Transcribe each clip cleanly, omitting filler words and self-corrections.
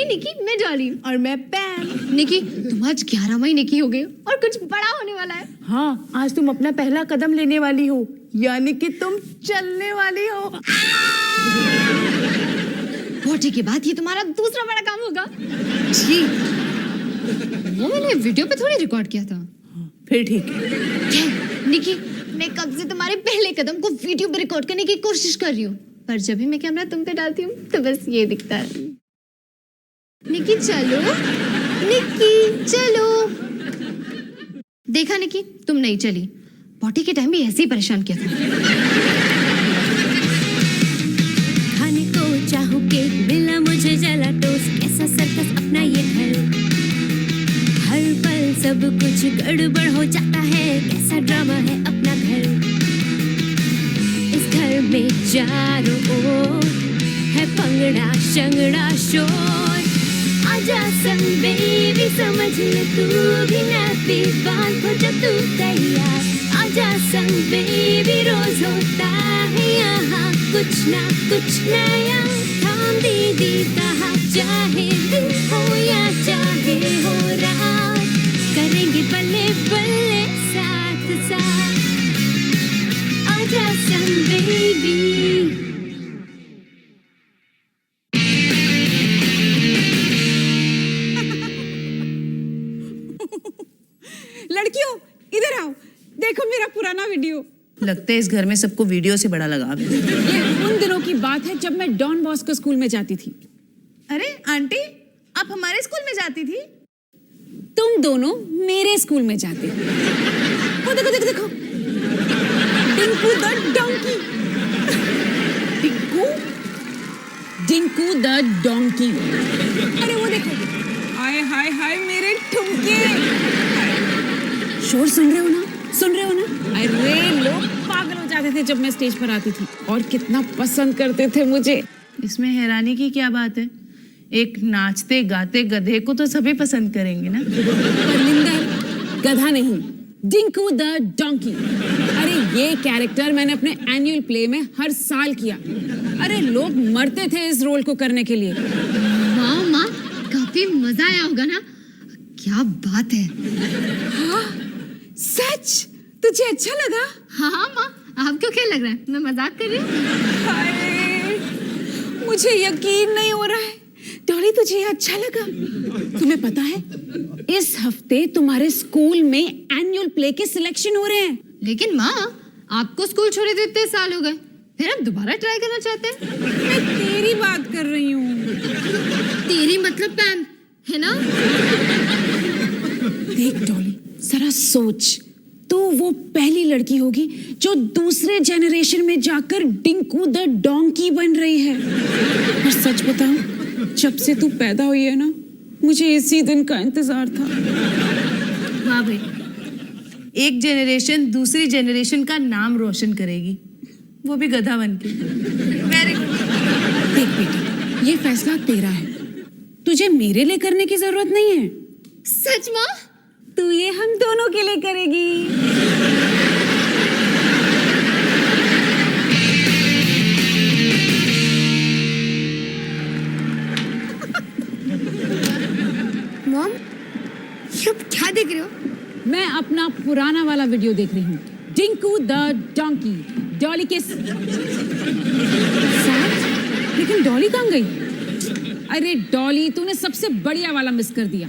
निकी, मैं डॉली और मैं पैम। निकी, तुम आज 11 महीने की हो गई हो और कुछ बड़ा होने वाला है। हाँ, आज तुम अपना पहला कदम लेने वाली हो, यानी कि तुम चलने वाली हो। पोटी के बाद ये तुम्हारा दूसरा बड़ा काम होगा। जी, वो मैंने वीडियो पे थोड़ी रिकॉर्ड किया था। फिर ठीक है। निकी, मैं कब से तुम्हारे पहले कदम को वीडियो पे रिकॉर्ड करने की कोशिश कर रही हूँ, पर जब भी मैं कैमरा तुम पे डालती हूँ तो बस ये दिखता है। निकी चलो, निकी चलो। देखा निकी, तुम नहीं चली। पॉटी के टाइम भी ऐसे ही परेशान किया था। खाने को चाहूं केक, मिला मुझे जला टोस्ट, ऐसा सर्कस अपना ये घर। हर पल सब कुछ गड़बड़ हो जाता है, कैसा ड्रामा है अपना घर। इस घर में चारों ओर है पंगड़ा शंगड़ा शोर। आजा संग बेबी, समझ ले तू भी नाती, बात हो जा तू तैयार। आजा संग बेबी, रोज होता है यहाँ कुछ ना कुछ नया। थाम दीदी कहा, चाहे दिन हो या चाहे हो रात, करेंगे बल्ले बल्ले साथ साथ। आजा संग बेबी। लड़कियों, इधर आओ, देखो मेरा पुराना वीडियो। लगता है इस घर में सबको वीडियो से बड़ा लगाव है। ये उन दिनों की बात है जब मैं डॉन बॉस्को स्कूल में जाती थी। अरे आंटी, आप हमारे स्कूल में जाती थी? तुम दोनों मेरे स्कूल में जाते। वो देखो देखो देखो, Dinku the donkey. Dinku Dinku the donkey. अरे वो देखो, हाय हाय हाय मेरे ठुमके। शोर सुन रहे हो ना, सुन रहे हो ना? अरे लोग पागल हो जाते थे जब मैं स्टेज पर आती थी, और कितना पसंद करते थे मुझे। इसमें हैरानी की क्या बात है? एक नाचते गाते गधे को तो सभी पसंद करेंगे ना। परमिंदर, गधा नहीं, डिंकू द डोंकी। अरे ये कैरेक्टर मैंने अपने एनुअल प्ले में हर साल किया। अरे लोग मरते थे इस रोल को करने के लिए। वाह माँ, काफी मजा आया होगा ना? क्या बात है। हाँ, सच? तुझे अच्छा लगा? हाँ हाँ माँ, आपको क्या लग रहा है? मैं मजाक कर रही हूँ। हाय, मुझे यकीन नहीं हो रहा है। डॉली, तुझे ये अच्छा लगा? तुम्हें पता है, इस हफ्ते तुम्हारे स्कूल में एनुअल प्ले के सिलेक्शन हो रहे हैं। लेकिन माँ, आपको स्कूल छोड़े तो इतने साल हो गए, फिर आप दोबारा ट्राई करना चाहते हैं? मैं तेरी बात कर रही हूँ। तेरी मतलब पैम है ना? देख डॉली, जरा सोच, तो वो पहली लड़की होगी जो दूसरे जेनरेशन में जाकर डिंकू द डोंकी बन रही है। और सच बताऊं, जब से तू पैदा हुई है ना, मुझे इसी दिन का इंतजार था। हाँ भाई, एक जेनरेशन दूसरी जेनरेशन का नाम रोशन करेगी, वो भी गधा बन के। Very good. देख बेटी, ये फैसला तेरा है, तुझे मेरे लिए करने की जरूरत नहीं है। सच माँ? तू ये हम दोनों के लिए करेगी। मॉम, ये अब क्या देख रहे हो? मैं अपना पुराना वाला वीडियो देख रही हूँ, डिंकू द डोंकी, डॉली के साथ। लेकिन डॉली कहाँ गई? अरे डॉली, तूने सबसे बढ़िया वाला मिस कर दिया।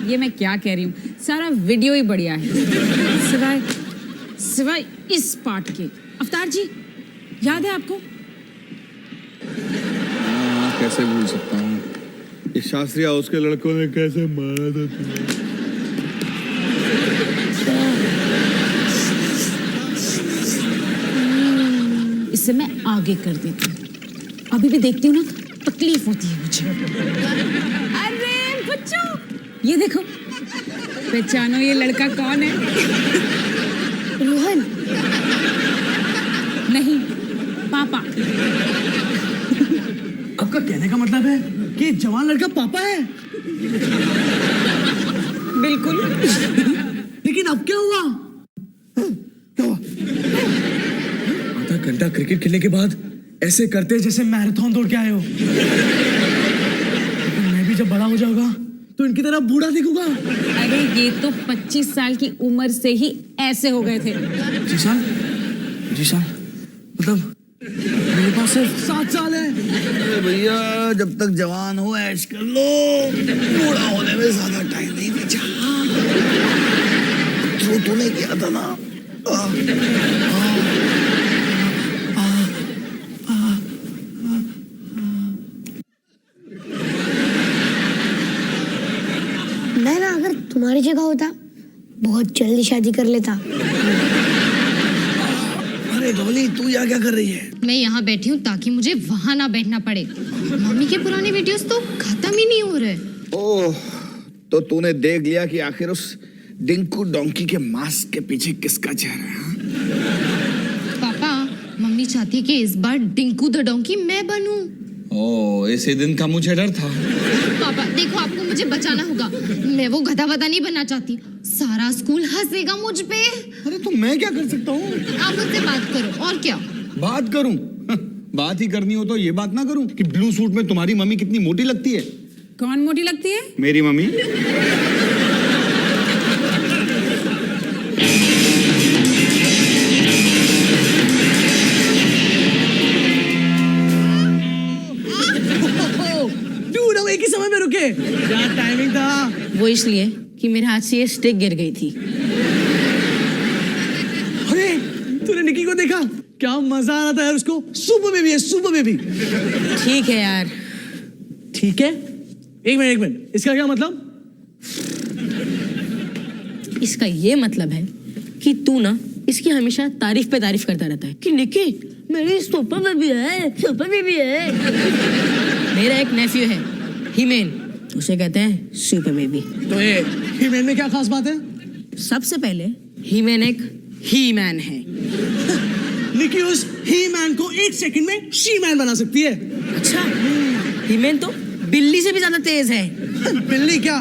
ये मैं क्या कह रही हूँ, सारा वीडियो ही बढ़िया है, सिवाय इस पार्ट के। अवतार जी, याद है आपको? हाँ, कैसे भूल सकता हूँ। इस शास्त्री हाउस के लड़कों ने कैसे मारा था तुम्हें। इससे मैं आगे कर देती हूँ। अभी भी देखती हूँ ना, तकलीफ होती है मुझे। अरे बच्चों, ये देखो, पहचानो ये लड़का कौन है? रोहन। नहीं, पापा। आपका कहने का मतलब है कि जवान लड़का पापा है? बिल्कुल। लेकिन अब क्या हुआ? क्या हुआ? आधा घंटा क्रिकेट खेलने के बाद ऐसे करते जैसे मैराथन दौड़ के आए हो। भी जब बड़ा हो जाऊंगा तो इनकी तरह बूढ़ा दिखूंगा। अरे ये तो 25 साल की उम्र से ही ऐसे हो गए थे। जी साल मतलब मेरे पास सिर्फ 7 साल है। अरे भैया जब तक जवान हो ऐश कर लो, बूढ़ा होने में ज्यादा टाइम नहीं बचा। जो तूने किया था ना, मैं ना अगर तुम्हारी जगह होता बहुत जल्दी शादी कर लेता। अरे डॉली तू यहाँ क्या कर रही है? मैं यहाँ बैठी हूँ ताकि मुझे वहां ना बैठना पड़े। मम्मी के पुराने वीडियोस तो खत्म ही नहीं हो रहे। ओह, तो तूने देख लिया कि आखिर उस डिंकू डोंकी के मास्क के पीछे किसका चेहरा है? हाँ? पापा, मम्मी चाहती है कि इस बार डिंकू द डोंकी मैं बनूं। ओह, इसी दिन का मुझे डर था। पापा देखो, आपको मुझे बचाना होगा। मैं वो गधा वधा नहीं बनना चाहती। सारा स्कूल हंसेगा मुझ पे। अरे तो मैं क्या कर सकता हूँ? आप मुझसे बात करो, और क्या। बात करूं? बात ही करनी हो तो ये बात ना करूं कि ब्लू सूट में तुम्हारी मम्मी कितनी मोटी लगती है। कौन मोटी लगती है? मेरी मम्मी। डूड हम एक ही समय में रुके। क्या टाइमिंग था। वो इसलिए कि मेरे हाथ से ये स्टिक गिर गई थी। अरे तूने निकी को देखा? क्या मजा आ रहा था यार उसको। सुपर बेबी है, सुपर बेबी। ठीक है यार। ठीक है, एक मिनट इसका क्या मतलब? इसका ये मतलब है कि तू ना इसकी हमेशा तारीफ पे तारीफ करता रहता है कि निकी मेरी सुपर बेबी है, सुपर बेबी है। मेरा एक नेफ्यू है हिमेन, उसे कहते हैं सुपर बेबी। तो ये हीमैन में क्या खास बात है? सबसे पहले हीमैन एक ही मैन है। निकी उस ही मैन को 1 सेकंड में शी मैन बना सकती है। अच्छा, हीमैन तो बिल्ली से भी ज्यादा तेज है। बिल्ली क्या,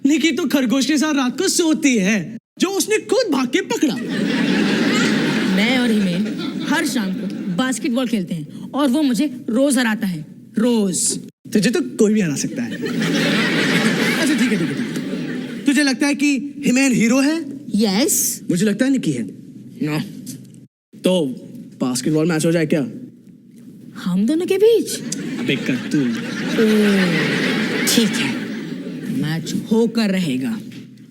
निकी तो खरगोश के साथ रात को सोती है जो उसने खुद भाग के पकड़ा। मैं और हिमेन हर शाम को बास्केटबॉल खेलते हैं और वो मुझे रोज हराता है, रोज। तुझे तो कोई भी हरा सकता है। अच्छा ठीक है। तुझे लगता है कि हिमेन हीरो है? यस। मुझे लगता है निकी है। नो। तो बास्केटबॉल मैच हो जाए क्या? हम दोनों के बीच? अबे कट्टू। ठीक है, मैच होकर रहेगा।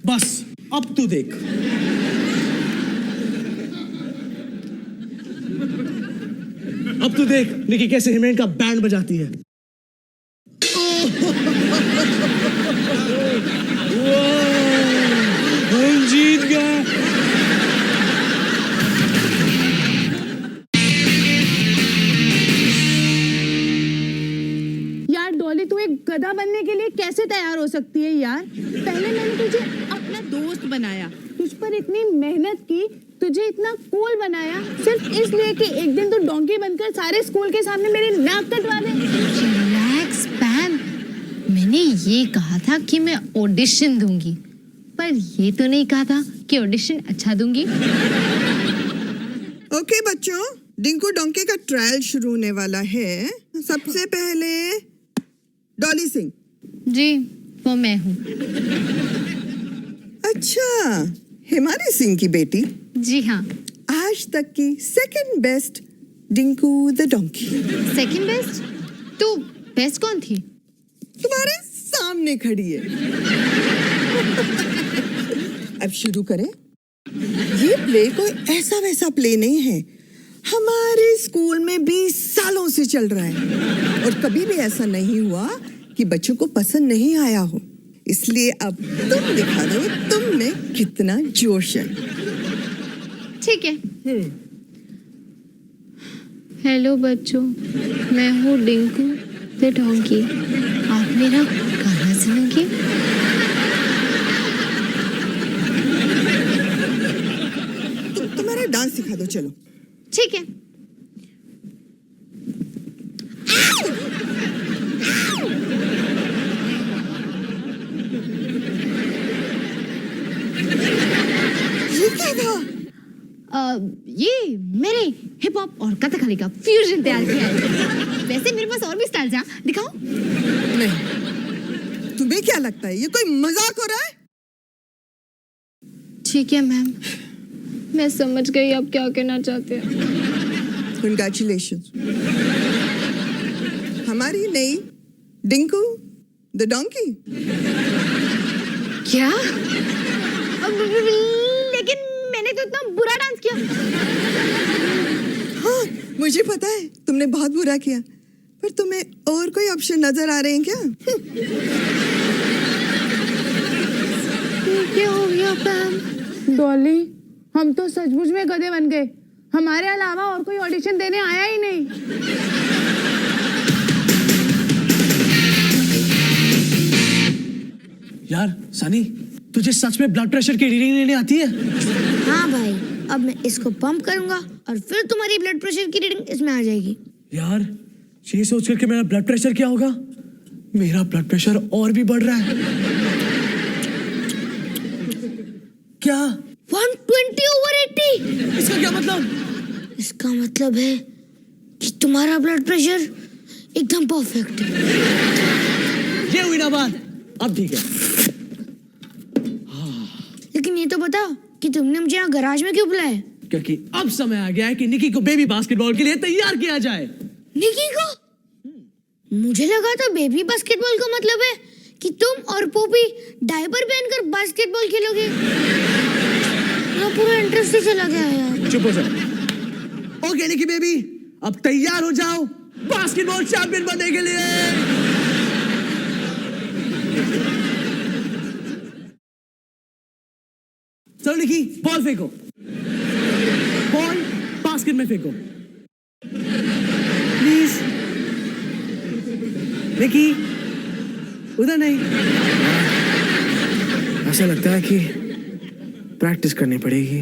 बस अब तू देख। अब तू देख निकी कैसे हिमेन का बैंड बजाती है। हम जीत गए। यार डॉली, तू एक गधा बनने के लिए कैसे तैयार हो सकती है यार? पहले मैंने तुझे अपना दोस्त बनाया, तुझ पर इतनी मेहनत की, तुझे इतना कूल बनाया, सिर्फ इसलिए कि एक दिन तू डोंकी बनकर सारे स्कूल के सामने मेरी नाक कटवा दे। रिलैक्स पैम, मैंने ये कहा था कि मैं ऑडिशन दूंगी, पर ये तो नहीं कहा था कि ऑडिशन अच्छा दूंगी। ओके बच्चों, डिंकू डोंकी का ट्रायल शुरू होने वाला है। सबसे पहले डॉली सिंह। जी, वो मैं हूँ। अच्छा, हिमानी सिंह की बेटी। जी हाँ। आज तक की second best Dinku the donkey. Second best? तो बेस्ट कौन थी? तुम्हारे सामने खड़ी है। अब शुरू करें। ये प्ले कोई ऐसा वैसा प्ले नहीं है, हमारे स्कूल में 20 सालों से चल रहा है और कभी भी ऐसा नहीं हुआ कि बच्चों को पसंद नहीं आया हो। इसलिए अब तुम दिखा दो तुम में कितना जोश है। ठीक है। हेलो बच्चों, मैं हूँ डिंकू द डोंकी। आप मेरा गाना सुनोगे? तुम्हारा डांस सिखा दो, चलो। ठीक है। ये क्या था? ये मेरे हिप हॉप और कथकली का फ्यूजन तैयार किया है। वैसे मेरे पास और भी स्टाइल्स हैं, दिखाओ। नहीं, तुम्हें क्या लगता है ये कोई मजाक हो रहा है? ठीक है मैम, मैं समझ गई आप क्या कहना चाहते हैं। कंग्रेचुलेशंस। हमारी नई डिंकू द डोंकी। क्या? लेकिन मैंने तो इतना बुरा डांस किया। हाँ, मुझे पता है तुमने बहुत बुरा किया, पर तुम्हें और कोई ऑप्शन नजर आ रहे हैं क्या? क्या हो गया मैम? डॉली, हम तो सचमुच में गधे बन गए। हमारे अलावा और कोई ऑडिशन देने आया ही नहीं। यार सनी, तुझे सच में ब्लड प्रेशर की रीडिंग लेने आती है? हाँ भाई, अब मैं इसको पंप करूंगा और फिर तुम्हारी ब्लड प्रेशर की रीडिंग इसमें आ जाएगी। यार ये सोच करके मेरा ब्लड प्रेशर क्या होगा? मेरा ब्लड प्रेशर और भी बढ़ रहा है। क्या? 120/80। इसका क्या मतलब? इसका मतलब है कि तुम्हारा ब्लड प्रेशर एकदम परफेक्ट है। ये हुई ना बात। अब ठीक है। लेकिन ये तो बताओ कि तुमने मुझे यहाँ गराज में क्यों बुलाया? क्योंकि अब समय आ गया है कि निकी को बेबी बास्केटबॉल के लिए तैयार किया जाए। निकी को? मुझे लगा था बेबी बास्केटबॉल का मतलब है कि तुम और पोपी डायपर पहनकर बास्केटबॉल खेलोगे। मेरा पूरा इंटरेस्ट ही चला गया यार। चुप हो जा। ओके निकी बेबी, अब तैयार हो जाओ बास्केटबॉल चैंपियन बनने के लिए। चलो निकी, बॉल फेंको। बॉल बास्केट में फेंको प्लीज। निकी, उधर नहीं। ऐसा लगता है कि प्रैक्टिस करनी पड़ेगी।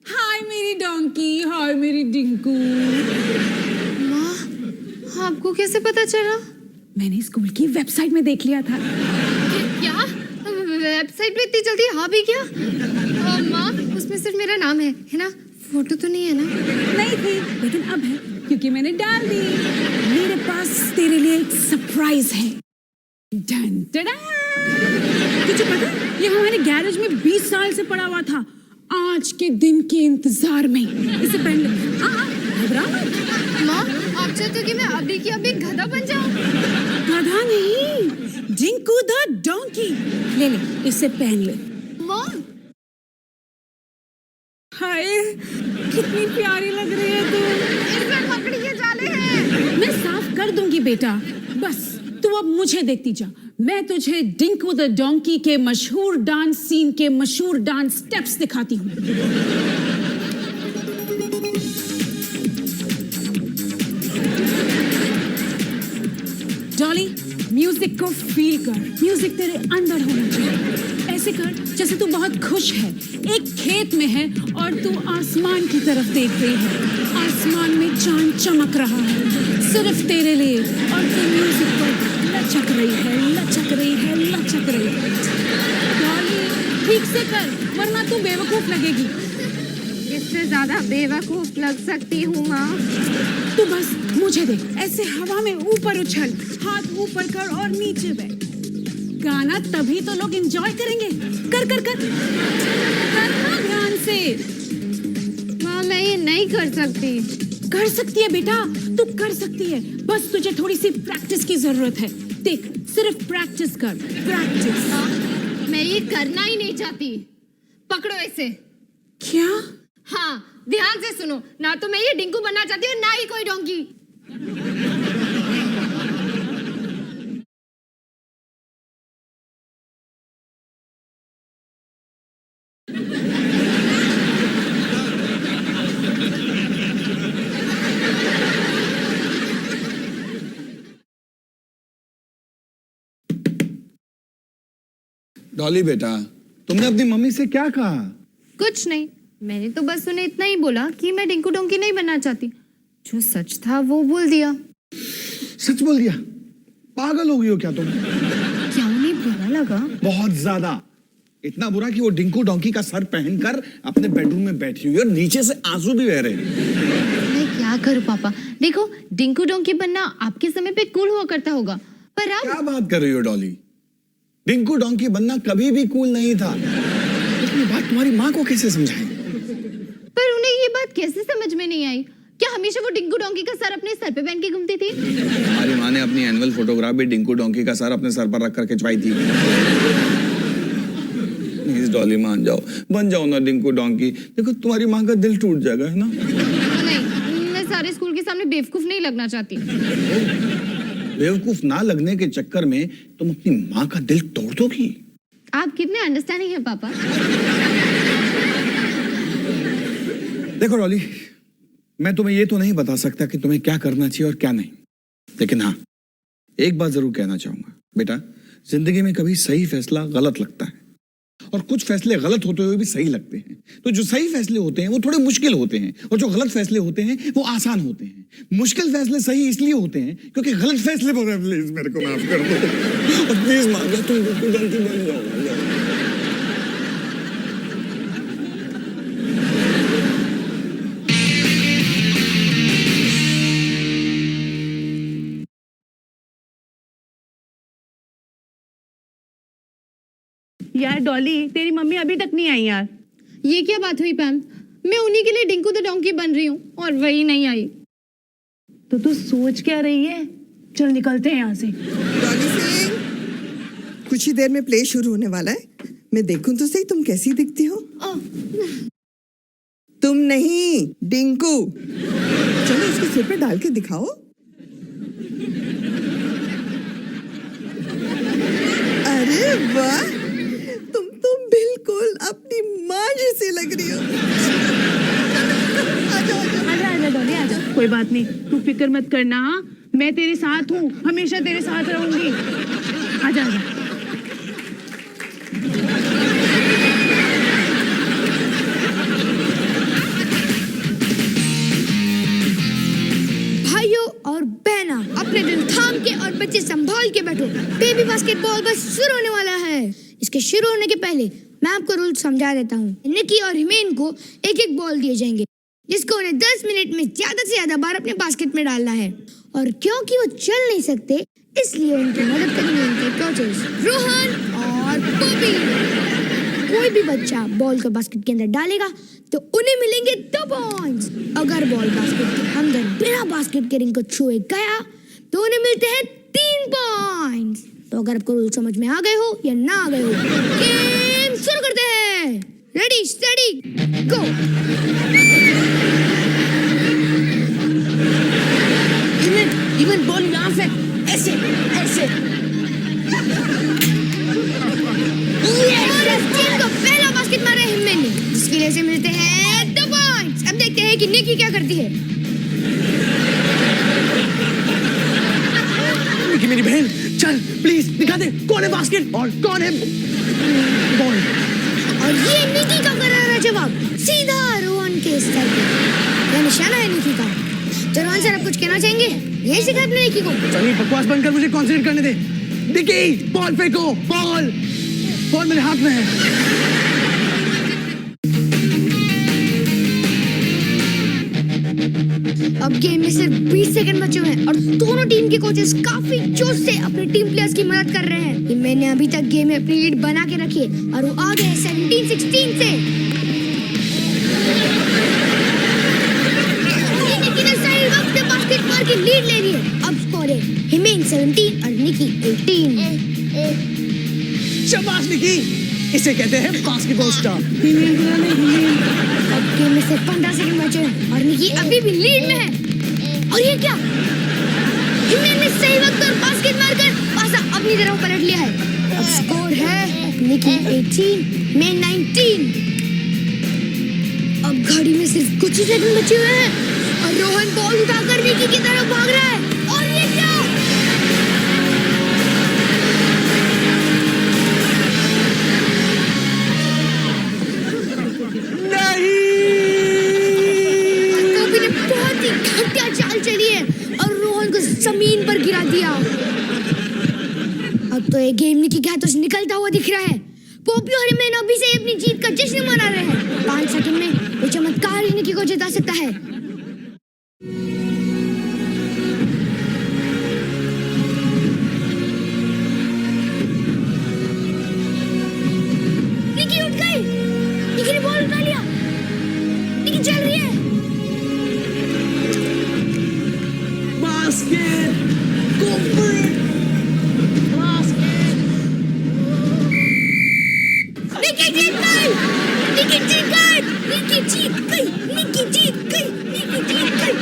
हाय मेरी डोंकी, हाय मेरी डिंकू। माँ, आपको कैसे पता चला? मैंने स्कूल की वेबसाइट में देख लिया था। क्या? वेबसाइट पे इतनी जल्दी हाँ भी क्या? माँ, उसमें सिर्फ मेरा नाम है ना? फोटो तो नहीं है ना? नहीं थी, लेकिन अब है क्योंकि मैंने डाल दी। मेरे पास तेरे लिए एक सरप्राइज है। Done done. तुझे पता है, ये हमारे गैरेज में 20 साल से पड़ा हुआ था, आज के दिन के इंतजार में। इसे पहन ले। घबरा मत। माँ, आप चाहते हो कि मैं अभी की अभी गधा बन जाऊँ? गधा नहीं, डिंकू द डोंकी। ले ले, इसे पहन ले। माँ, हाय, कितनी प्यारी लग रही है तू। इसमें मकड़ी के जाले हैं। मैं साफ कर दूंगी बेटा, बस तू अब मुझे देखती जा। मैं तुझे डिंकू द डोंकी के मशहूर डांस सीन के मशहूर डांस स्टेप्स दिखाती हूँ। डॉली, म्यूजिक को फील कर। म्यूजिक तेरे अंदर होना चाहिए। ऐसे कर जैसे तू बहुत खुश है, एक खेत में है और तू आसमान की तरफ देख रही है। आसमान में चांद चमक रहा है सिर्फ तेरे लिए, और तू म्यूजिक पर लचक रही है, लचक रही है, लचक रही है। डॉली, ठीक से कर वरना तू बेवकूफ लगेगी। इससे ज्यादा बेवकूफ लग सकती हूँ माँ। तू बस मुझे देख, ऐसे हवा में ऊपर उछल, हाथ ऊपर कर और नीचे बैठ। गाना तभी तो लोग एंजॉय करेंगे। कर कर कर करना ध्यान से। माँ, मैं ये नहीं कर सकती। कर सकती है बेटा, तू कर सकती है, बस तुझे थोड़ी सी प्रैक्टिस की जरूरत है। देख, सिर्फ प्रैक्टिस कर, प्रैक्टिस। मैं ये करना ही नहीं चाहती। पकड़ो इसे। क्या? हाँ, ध्यान से सुनो, ना तो मैं ये डिंकू बनना चाहती हूँ ना ही कोई डोंकी। डॉली बेटा, तुमने अपनी मम्मी से क्या कहा? कुछ नहीं, मैंने तो बस उन्हें इतना ही बोला कि मैं डिंकू डोंकी नहीं बनना चाहती। जो सच था वो बोल दिया। सच बोल दिया? पागल हो गई हो क्या तुम? क्या उन्हें बुरा लगा? बहुत ज्यादा, इतना बुरा कि वो डिंकू डोंकी का सर पहनकर अपने बेडरूम में बैठी हुई है और नीचे से आंसू भी बह रहे हैं। मैं क्या करूं पापा? देखो, डिंकू डोंकी बनना आपके समय पे कूल हुआ करता होगा, पर अब क्या बात कर रही हो डॉली? डिंकू डोंकी बनना कभी भी कूल नहीं था। लेकिन ये बात तुम्हारी माँ को कैसे समझाएं? पर उन्हें ये बात कैसे समझ में नहीं आई? क्या हमेशा वो डिंकू डोंकी का सर अपने सर पे पहन के घूमती थी? हमारी माँ ने अपनी एनुअल फोटोग्राफ भी डिंकू डोंकी का सर अपने सर पर रख कर खिंचवाई थी। प्लीज डॉली मान जाओ, बन जाओ ना डिंकू डोंकी। देखो तुम्हारी माँ का दिल टूट जाएगा, है ना? नहीं, मैं सारे स्कूल के सामने बेवकूफ नहीं लगना चाहती। बेवकूफ ना लगने के चक्कर में तुम अपनी माँ का दिल तोड़ दोगी। आप कितने अंडरस्टैंडिंग है पापा। देखो डॉली, मैं तुम्हें ये तो नहीं बता सकता कि तुम्हें क्या करना चाहिए और क्या नहीं, लेकिन हाँ, एक बात जरूर कहना चाहूंगा बेटा, जिंदगी में कभी सही फैसला गलत लगता है और कुछ फैसले गलत होते हुए भी सही लगते हैं। तो जो सही फैसले होते हैं वो थोड़े मुश्किल होते हैं और जो गलत फैसले होते हैं वो आसान होते हैं। मुश्किल फैसले सही इसलिए होते हैं क्योंकि गलत फैसले बहुत हैं। प्लीज मेरे को माफ कर दो और प्लीज मान जाओ, तुम बिल्कुल गलती बन जाओ। यार डॉली, तेरी मम्मी अभी तक नहीं आई यार। ये क्या बात हुई पैम? मैं उन्हीं के लिए डिंकू द डोंकी बन रही हूँ और वही नहीं आई। तो तू सोच क्या रही है? चल निकलते हैं यहाँ से। डॉली सिंह, कुछ ही देर में प्ले शुरू होने वाला है। मैं देखूं तो सही तुम कैसी दिखती हो। तुम नहीं, डिंकू। चलो उसके सिर पे डाल के दिखाओ। अरे वाह, तुम तो बिल्कुल अपनी माँ जैसी लग रही हो। आजा डॉली आजा। कोई बात नहीं, तू फिक्र मत करना। मैं तेरे साथ हूँ, हमेशा तेरे साथ रहूंगी। आजा आजा। भाइयों और बहना, अपने दिल थाम के और बच्चे संभाल के बैठो। बेबी बास्केटबॉल बस शुरू होने वाला है। इसके शुरू होने के पहले मैं आपको रूल समझा देता हूँ। निकी और हिमेन को एक एक बॉल दिए जाएंगे, जिसको उन्हें 10 मिनट में ज्यादा से ज्यादा बार अपने बास्केट में डालना है। और क्योंकि वो चल नहीं सकते, इसलिए उनकी मदद करेंगे उनके कोचेस रोहन और पोपी। कोई भी बच्चा बॉल को बास्केट के अंदर डालेगा तो उन्हें मिलेंगे 2 पॉइंट्स। अगर बॉल बास्केट के अंदर बिना बास्केट के रिंग को छुए गया तो उन्हें मिलते हैं 3 पॉइंट्स। तो अगर आपको रूल समझ में आ गए हो या ना आ गए हो, गेम शुरू करते हैं। रेडी स्टेडी गो। इवन बॉल यहाँ से ऐसे ऐसे। और इस टीम को पहला बास्केट मारा है हिमेन ने, जिसकी वजह से मिलते हैं 2 पॉइंट्स। अब देखते हैं कि निकी क्या करती है। निकी मेरी बहन, चल प्लीज दिखा दे कौन है बास्केट और कौन है बॉल। और ये निकी का करारा जवाब सीधा रोहन के स्टाइल पे। यह निशाना है निकी का। तो रोहन सर, आप कुछ कहना चाहेंगे? यही सिखा अपने निकी को। चलिए बकवास बंद कर, मुझे कॉन्सेंट्रेट करने दे। निकी बॉल फेंको, बॉल मेरे हाथ में है। अब गेम में सिर्फ 20 सेकंड बचे हुए हैं और दोनों टीम के कोचेस काफी जोश से अपने टीम प्लेयर्स की मदद कर रहे हैं। मैंने अभी तक गेम में अपनी लीड बना के रखी है और वो आगे है 17-16 से। निकी ने सही वक्त पे बास्केट मार के लीड ले ली है। अब स्कोर है हिमेन 17 और निकी 18। शाबाश निकी, इसे कहते हैं बास्केटबॉल स्टार। अब गेम में सिर्फ सिर्फ 15 सेकंड बचे हैं और निकी अभी भी लीड में है। और ये क्या, हिमेन ने सही वक्त पर बास्केट मारकर पासा अपनी तरफ पलट लिया है। अब स्कोर है निकी 18, मैं 19। अब घड़ी में सिर्फ कुछ ही सेकंड बचे हुए हैं और रोहन बॉल उठाकर निकी की तरफ भाग रहा है। और ये क्या, पोपी ने बहुत ही घटिया चाल चली है और रोहन को जमीन पर गिरा दिया। अब तो ये गेम निकी के हाथों से निकलता हुआ दिख रहा है। पोपी और हिमेन अभी से अपनी जीत का जश्न मना रहे हैं। 5 सेकंड में वो चमत्कार ही निकी को जिता सकता है। निकी उठ गई, निकी ने बॉल उठा लिया, निकी चल रही है। Basket, go for it. निकी जीत गई, निकी जीत गई, निकी जीत गई, निकी जीत गई, निकी जीत गई,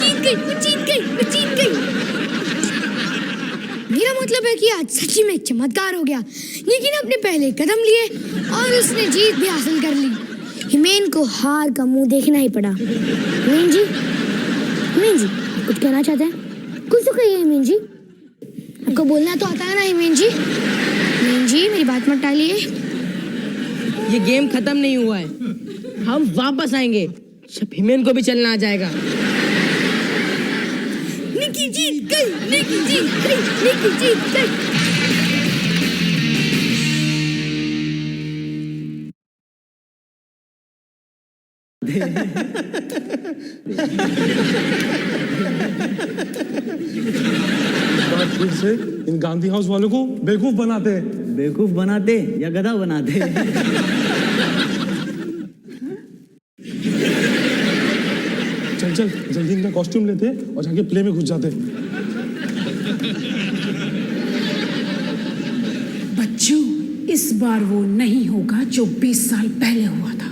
जीत गई, जीत गई, जीत गई। मेरा मतलब है कि आज सच्ची में एक चमत्कार हो गया। निकी ने अपने पहले कदम लिए और उसने जीत भी हासिल कर ली। हिमेन को हार का मुंह देखना ही पड़ा। हिमेन जी कुछ कहना चाहते हैं? कुछ तो कहिए हिमेन जी, आपको बोलना तो आता है ना हिमेन जी? हिमेन जी मेरी बात मत टालिए। ये गेम खत्म नहीं हुआ है, हम वापस आएंगे जब हिमेन को भी चलना आ जाएगा। निकी जीत गई, निकी जीत गई, निकी जीत गई। फिर से इन गांधी हाउस वालों को बेवकूफ बनाते हैं। बेवकूफ बनाते या गधा बनाते? चल चल जल्दी इनका कॉस्ट्यूम लेते हैं और जाके प्ले में घुस जाते हैं। बच्चों, इस बार वो नहीं होगा जो 20 साल पहले हुआ था।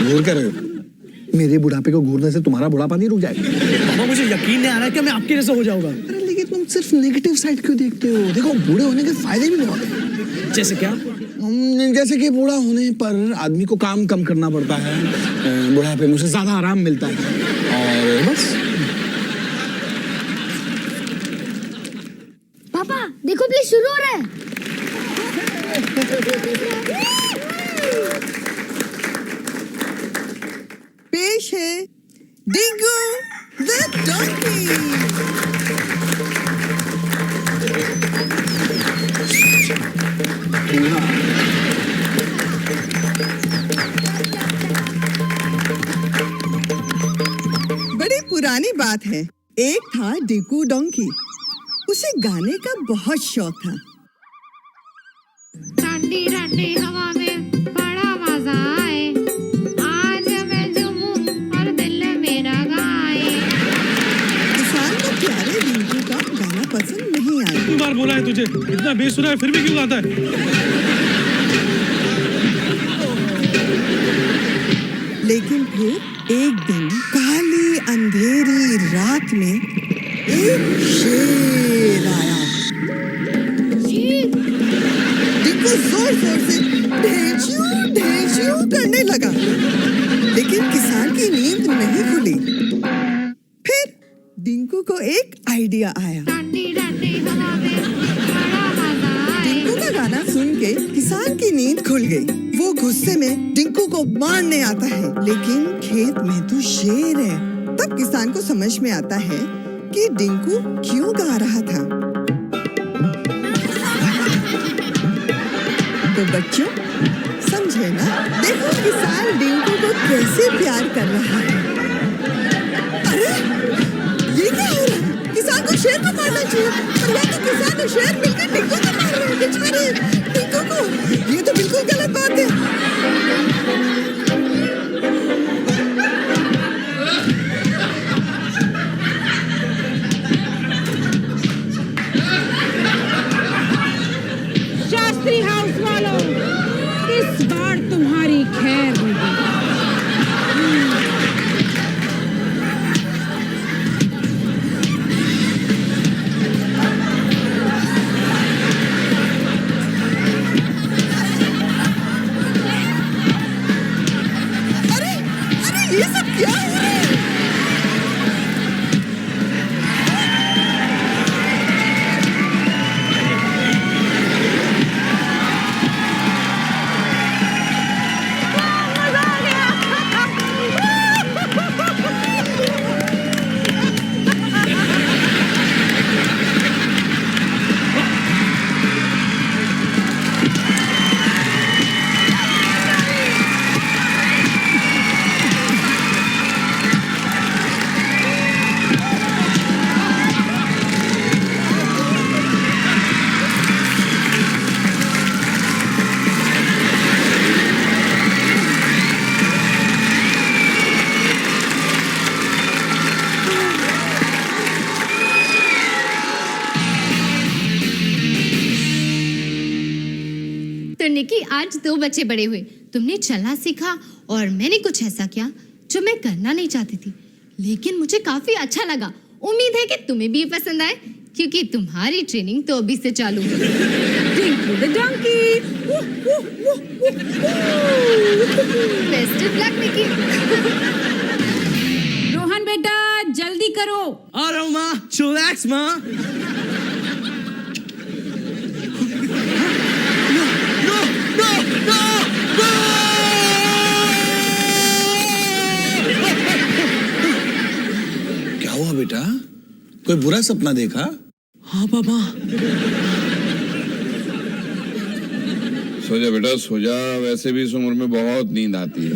घूर क्या रहे हो? मेरे बुढ़ापे को घूरने से तुम्हारा बुढ़ापा नहीं रुक जाएगा। पापा मुझे यकीन नहीं आ रहा कि मैं आपके जैसा हो जाऊंगा। अरे लेकिन तुम सिर्फ नेगेटिव साइड क्यों देखते हो? देखो बूढ़े होने के फायदे भी बहुत हैं। जैसे क्या? जैसे कि बूढ़ा होने पर आदमी को काम कम करना पड़ता है, बुढ़ापे में उसे ज्यादा आराम मिलता है और बस। पापा देखो प्ले शुरू हो रहा है। पेश है डिंगू द डॉन्की। बड़ी पुरानी बात है, एक था डिंगू डोंकी। उसे गाने का बहुत शौक था। ठंडी ठंडी हवा में बड़ा मजा आए, आज मैं झूमूं और दिल मेरा गाए। किसान को प्यारे डिंगू का गाना पसंद नहीं आया। कितनी बार बोला है तुझे, इतना बेसुरा है फिर भी क्यों गाता है? लेकिन फिर एक दिन काली अंधेरी रात में एक शेर आया। डिंगू जोर जोर से ढेंचू करने लगा, लेकिन किसान की नींद नहीं खुली। फिर डिंगू को एक आइडिया आया। ठंडी ठंडी हवा में बड़ा मजा आए। डिंगू का गाना सुन के किसान की नींद खुल गई। वो गुस्से में डिंगू को मारने आता है, लेकिन खेत में तो शेर है। तब किसान को समझ में आता है कि डिंगू क्यों गा रहा था। तो बच्चों समझे ना? देखो किसान डिंगू को कैसे प्यार कर रहा है। अरे ये क्या हो रहा है? किसान को शेर को मारना चाहिए, पर यहाँ तो किसान और शेर मिलकर डिंगू को मार रहे हैं। बेचारे डिंगू को, ये तो बिल्कुल गलत बात है। आज 2 बच्चे बड़े हुए, तुमने चलना सीखा और मैंने कुछ ऐसा किया जो मैं करना नहीं चाहती थी, लेकिन मुझे काफी अच्छा लगा। उम्मीद है कि तुम्हें भी ये पसंद आए, क्योंकि तुम्हारी ट्रेनिंग तो अभी से चालू है। Tinku the donkey. Best of luck Niki. Rohan बेटा जल्दी करो। आ रहा हूँ माँ, चिलैक्स माँ। क्या हुआ बेटा, कोई बुरा सपना देखा? हाँ पापा। सो जा बेटा सो जा, वैसे भी इस उम्र में बहुत नींद आती है।